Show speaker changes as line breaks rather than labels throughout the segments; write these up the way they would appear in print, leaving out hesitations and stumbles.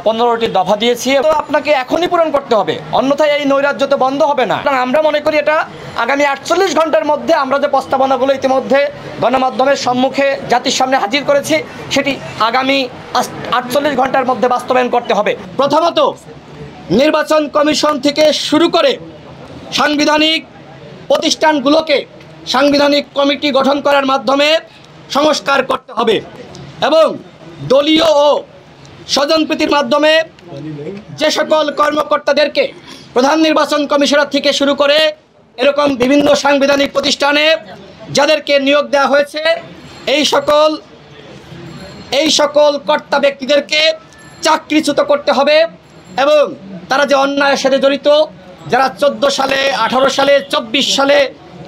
15টি দফা দিয়েছি, তো আপনাকে এখনই পূরণ করতে হবে, অন্যথায় এই নৈরাজ্য তো বন্ধ হবে না। আমরা মনে করি এটা আগামী 48 ঘন্টার মধ্যে আমরা যে প্রস্তাবনাগুলো ইতিমধ্যে গণমাধ্যমের সম্মুখে জাতির সামনে হাজির করেছি সেটি আগামী 48 ঘন্টার মধ্যে বাস্তবায়ন করতে হবে। প্রথমত, নির্বাচন কমিশন থেকে শুরু করে সাংবিধানিক প্রতিষ্ঠানগুলোকে সাংবিধানিক কমিটি গঠন করার মাধ্যমে সংস্কার করতে হবে এবং দলীয় ও স্বজনপ্রীতির মাধ্যমে যে সকল কর্মকর্তাদেরকে প্রধান নির্বাচন কমিশনার থেকে শুরু করে এরকম বিভিন্ন সাংবিধানিক প্রতিষ্ঠানে যাদেরকে নিয়োগ দেওয়া হয়েছে এই সকল কর্তা ব্যক্তিদেরকে চাকরিচ্যুত করতে হবে এবং তারা যে অন্যায়ের সাথে জড়িত, যারা 14 সালে 18 সালে 24 সালে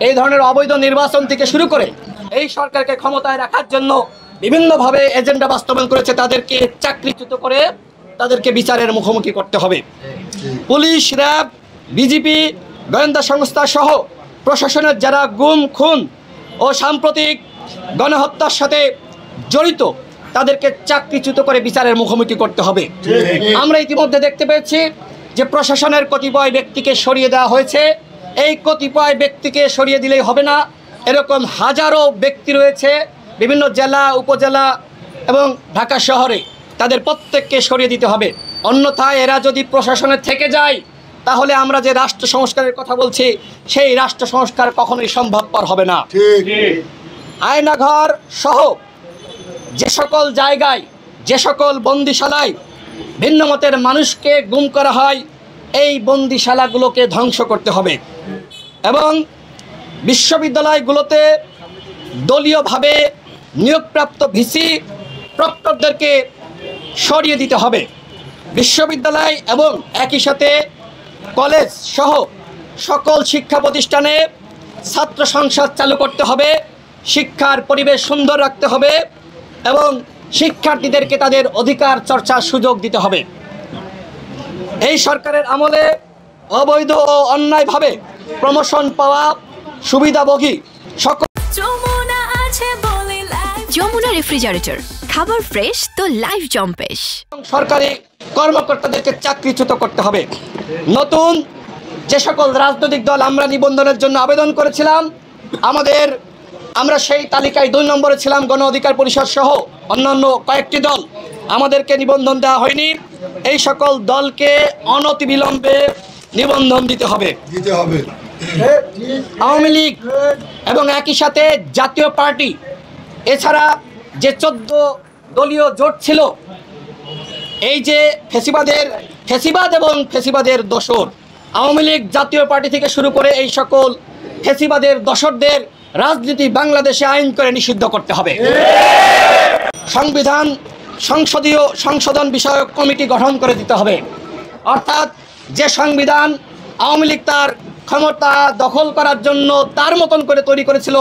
এই ধরনের অবৈধ নির্বাচন থেকে শুরু করে এই সরকারকে ক্ষমতায় রাখার জন্য বিভিন্নভাবে এজেন্ডা বাস্তবায়ন করেছে, তাদেরকে চাকরিচ্যুত করে তাদেরকে বিচারের মুখোমুখি করতে হবে। পুলিশ, র্যাব, বিজিবি, গোয়েন্দা সংস্থা সহ প্রশাসনের যারা গুম, খুন ও সাম্প্রতিক গণহত্যার সাথে জড়িত তাদেরকে চাকরিচ্যুত করে বিচারের মুখোমুখি করতে হবে। আমরা ইতিমধ্যে দেখতে পেয়েছি যে প্রশাসনের কতিপয় ব্যক্তিকে সরিয়ে দেওয়া হয়েছে। এই কতিপয় ব্যক্তিকে সরিয়ে দিলেই হবে না, এরকম হাজারো ব্যক্তি রয়েছে বিভিন্ন জেলা, উপজেলা এবং ঢাকা শহরে, তাদের প্রত্যেককে সরিয়ে দিতে হবে। অন্যথায় এরা যদি প্রশাসনে থেকে যায় তাহলে আমরা যে রাষ্ট্র সংস্কারের কথা বলছি সেই রাষ্ট্র সংস্কার কখনোই সম্ভবপর হবে না। আয়নাঘর সহ যে সকল জায়গায়, যে সকল বন্দিশালায় ভিন্ন মতের মানুষকে গুম করা হয় এই বন্দিশালাগুলোকে ধ্বংস করতে হবে এবং বিশ্ববিদ্যালয়গুলোতে দলীয়ভাবে নিয়োগপ্রাপ্ত ভিসি প্রক্টরদেরকে সরিয়ে দিতে হবে। বিশ্ববিদ্যালয় এবং একই সাথে কলেজ সহ সকল শিক্ষা প্রতিষ্ঠানে ছাত্র সংসদ চালু করতে হবে, শিক্ষার পরিবেশ সুন্দর রাখতে হবে এবং শিক্ষার্থীদেরকে তাদের অধিকার চর্চার সুযোগ দিতে হবে। এই সরকারের আমলে অবৈধ ও অন্যায়ভাবে প্রমোশন পাওয়া সুবিধাভোগী সকল
যমুনা রেফ্রিজারেটর, খাবার ফ্রেশ তো লাইফ জম্পেশ।
সরকারি কর্মকর্তাদেরকে চাকরিচ্যুত করতে হবে। নতুন যে সকল রাজনৈতিক দল আমরা নিবন্ধনের জন্য আবেদন করেছিলাম, আমরা সেই তালিকায় 2 নম্বরে ছিলাম, গণ অধিকার পরিষদ সহ অন্যান্য কয়েকটি দল, আমাদেরকে নিবন্ধন দেওয়া হয়নি। এই সকল দলকে অনতিবিলম্বে নিবন্ধন দিতে হবে। আওয়ামী লীগ এবং একই সাথে জাতীয় পার্টি এছাড়া যে 14 দলীয় জোট ছিল, এই যে ফেসিবাদ এবং ফেসিবাদের দোসর আওয়ামী লীগ, জাতীয় পার্টি থেকে শুরু করে এই সকল ফেসিবাদের দোসরদের রাজনীতি বাংলাদেশে আইন করে নিষিদ্ধ করতে হবে। সংসদীয় সংশোধন বিষয়ক কমিটি গঠন করে দিতে হবে। অর্থাৎ যে সংবিধান আওয়ামী লীগ তার ক্ষমতা দখল করার জন্য তার মতন করে তৈরি করেছিল,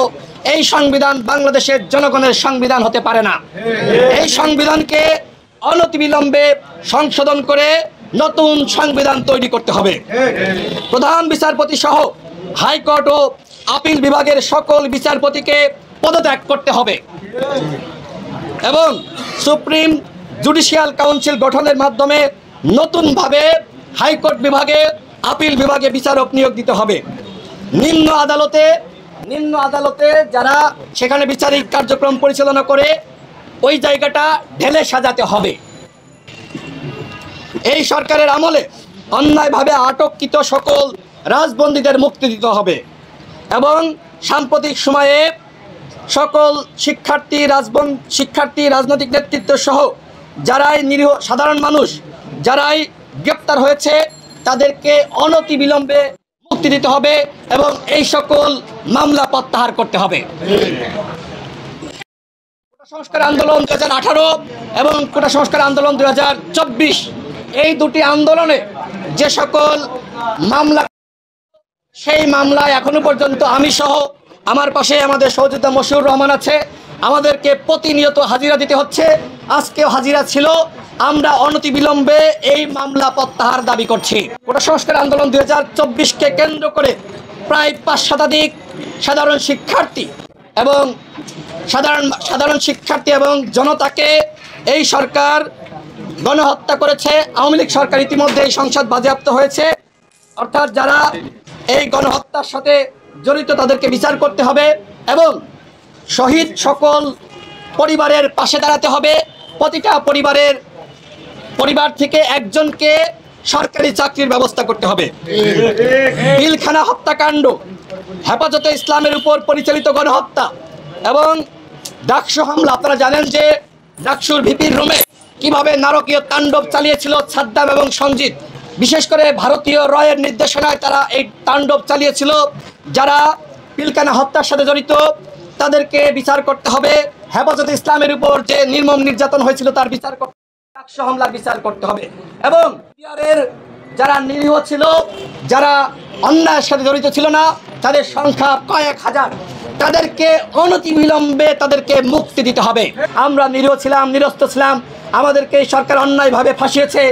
এই সংবিধান বাংলাদেশের জনগণের সংবিধান হতে পারে না। এই সংবিধানকে অনতিবিলম্বে সংশোধন করে নতুন সংবিধান তৈরি করতে হবে। প্রধান বিচারপতি সহ হাইকোর্ট ও আপিল বিভাগের সকল বিচারপতিকে পদত্যাগ করতে হবে এবং সুপ্রিম জুডিশিয়াল কাউন্সিল গঠনের মাধ্যমে নতুনভাবে হাইকোর্ট বিভাগে, আপিল বিভাগে বিচারক নিয়োগ দিতে হবে। নিম্ন আদালতে যারা সেখানে বিচারিক কার্যক্রম পরিচালনা করে ওই জায়গাটা ঢেলে সাজাতে হবে। এই সরকারের আমলে অন্যায়ভাবে আটককৃত সকল রাজবন্দীদের মুক্তি দিতে হবে এবং সাম্প্রতিক সময়ে সকল শিক্ষার্থী, রাজনৈতিক নেতৃত্ব সহ যারাই নিরীহ সাধারণ মানুষ যারাই গ্রেপ্তার হয়েছে তাদেরকে অনতিবিলম্বে মুক্তি দিতে হবে এবং এই সকল মামলা প্রত্যাহার করতে হবে। কোটা সংস্কার আন্দোলন 2018 এবং কোটা সংস্কার আন্দোলন 2024 এই দুটি আন্দোলনে যে সকল মামলা, সেই মামলায় এখনো পর্যন্ত আমি সহ আমার পাশে আমাদের সহযোদ্ধা মশিউর রহমান আছে, আমাদেরকে প্রতিনিয়ত হাজিরা দিতে হচ্ছে। আজকেও হাজিরা ছিল। আমরা অনতিবিলম্বে এই মামলা প্রত্যাহার দাবি করছি। কোটা সংস্কার আন্দোলন 2024কে কেন্দ্র করে প্রায় 5 শতাধিক সাধারণ শিক্ষার্থী এবং জনতাকে এই সরকার গণহত্যা করেছে আওয়ামী লীগ সরকার ইতিমধ্যে এই সংসদ বাজেয়াপ্ত হয়েছে। অর্থাৎ যারা এই গণহত্যার সাথে জড়িত তাদেরকে বিচার করতে হবে এবং শহীদ সকল পরিবারের পাশে দাঁড়াতে হবে। প্রতিটা পরিবার থেকে একজনকে সরকারি চাকরির ব্যবস্থা করতে হবে। পিলখানা হত্যাকাণ্ড, হেফাজতে ইসলামের উপর পরিচালিত গণহত্যা এবং ডাকসু হামলা, আপনারা জানেন যে ডাকসুর ভিপির রুমে কিভাবে নারকীয় তাণ্ডব চালিয়েছিল সাদ্দাম এবং সঞ্জিত। বিশেষ করে ভারতীয় রয়ের নির্দেশনায় তারা এই তাণ্ডব চালিয়েছিল। যারা পিলখানা হত্যার সাথে জড়িত তাদেরকে বিচার করতে হবে। হেফাজতে ইসলামের উপর যে নির্মম নির্যাতন হয়েছিল তার বিচার করতে হবে, ডাকসু হামলার বিচার করতে হবে এবং বিহারের যারা নিরীহ ছিল, যারা অন্যায়ের সাথে জড়িত ছিল না, তাদের সংখ্যা কয়েক হাজার, তাদেরকে অনতিবিলম্বে তাদেরকে মুক্তি দিতে হবে। আমরা নিরীহ ছিলাম, নিরস্ত ছিলাম, আমাদেরকে এই সরকার অন্যায়ভাবে ফাঁসিয়েছে।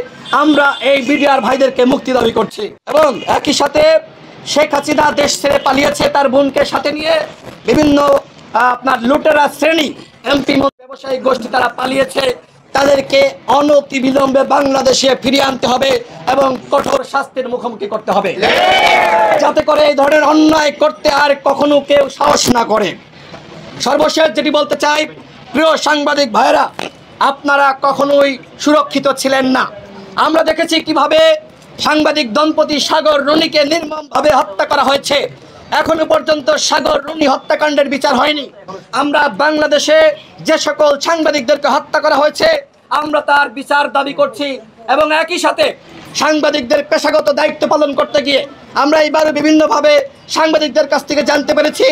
আমরা এই বিডিআর ভাইদেরকে মুক্তি দাবি করছি এবং একই সাথে শেখ হাসিনা দেশ ছেড়ে পালিয়েছে তার বোনকে সাথে নিয়ে। বিভিন্ন আপনার লুটেরা শ্রেণী এমপি ব্যবসায়ী গোষ্ঠী তারা পালিয়েছে, তাদেরকে অনতিবিলম্বে বাংলাদেশে ফিরিয়ে আনতে হবে এবং কঠোর শাস্তির মুখোমুখি করতে হবে, যাতে করে এই ধরনের অন্যায় করতে আর কখনো কেউ সাহস না করে। সর্বশেষ যেটি বলতে চাই, প্রিয় সাংবাদিক ভাইরা, আপনারা কখনোই সুরক্ষিত ছিলেন না। আমরা দেখেছি কিভাবে সাংবাদিক দম্পতি সাগর রুনিকে নির্মমভাবে হত্যা করা হয়েছে। এখনো পর্যন্ত সাগর রুনি হত্যাকাণ্ডের বিচার হয়নি। আমরা বাংলাদেশে যে সকল সাংবাদিকদেরকে হত্যা করা হয়েছে আমরা তার বিচার দাবি করছি এবং একই সাথে সাংবাদিকদের পেশাগত দায়িত্ব পালন করতে গিয়ে আমরা এবারে বিভিন্নভাবে সাংবাদিকদের কাছ থেকে জানতে পেরেছি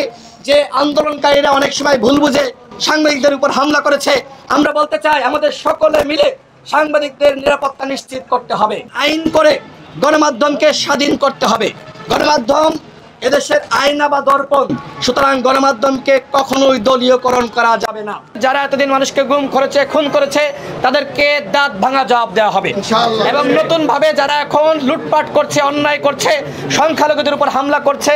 যে আন্দোলনকারীরা অনেক সময় ভুল বুঝে সাংবাদিকদের উপর হামলা করেছে। আমরা বলতে চাই আমাদের সকলে মিলে সাংবাদিকদের নিরাপত্তা নিশ্চিত করতে হবে, আইন করে গণমাধ্যমকে স্বাধীন করতে হবে। গণমাধ্যম এদেশের আয়না বা দর্পণ, সুতরাং গণমাধ্যমকে কখনোই দলীয়করণ করা যাবে না। যারা এতদিন মানুষকে গুম করেছে, খুন করেছে, তাদেরকে দাঁত ভাঙা জবাব দেওয়া হবে এবং নতুন ভাবে যারা এখন লুটপাট করছে, অন্যায় করছে, সংখ্যালঘুদের উপর হামলা করছে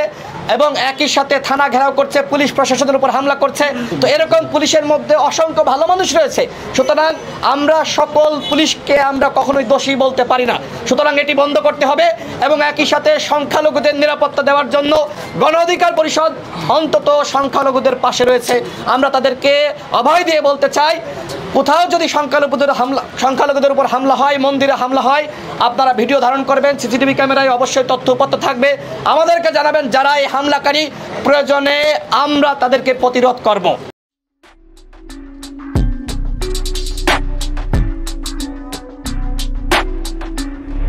এবং একই সাথে থানা ঘেরাও করছে, পুলিশ প্রশাসনের উপর হামলা করছে, তো এরকম পুলিশের মধ্যে অসংখ্য ভালো মানুষ রয়েছে। সুতরাং আমরা সকল পুলিশকে আমরা কখনোই দোষী বলতে পারি না। সুতরাং এটি বন্ধ করতে হবে এবং একই সাথে সংখ্যালঘুদের নিরাপত্তা দেওয়ার জন্য গণ অধিকার পরিষদ অন্তত সংখ্যালঘুদের পাশে রয়েছে। আমরা তাদেরকে অভয় দিয়ে বলতে চাই, কোথাও যদি সংখ্যালঘুদের উপর হামলা হয়, মন্দিরে হামলা হয়, আপনারা ভিডিও ধারণ করবেন, সিসিটিভি ক্যামেরায় অবশ্যই তথ্যপত্র থাকবে, আমাদেরকে জানাবেন। যারা এই হামলাকারী, প্রয়োজনে আমরা তাদেরকে প্রতিরোধ করব।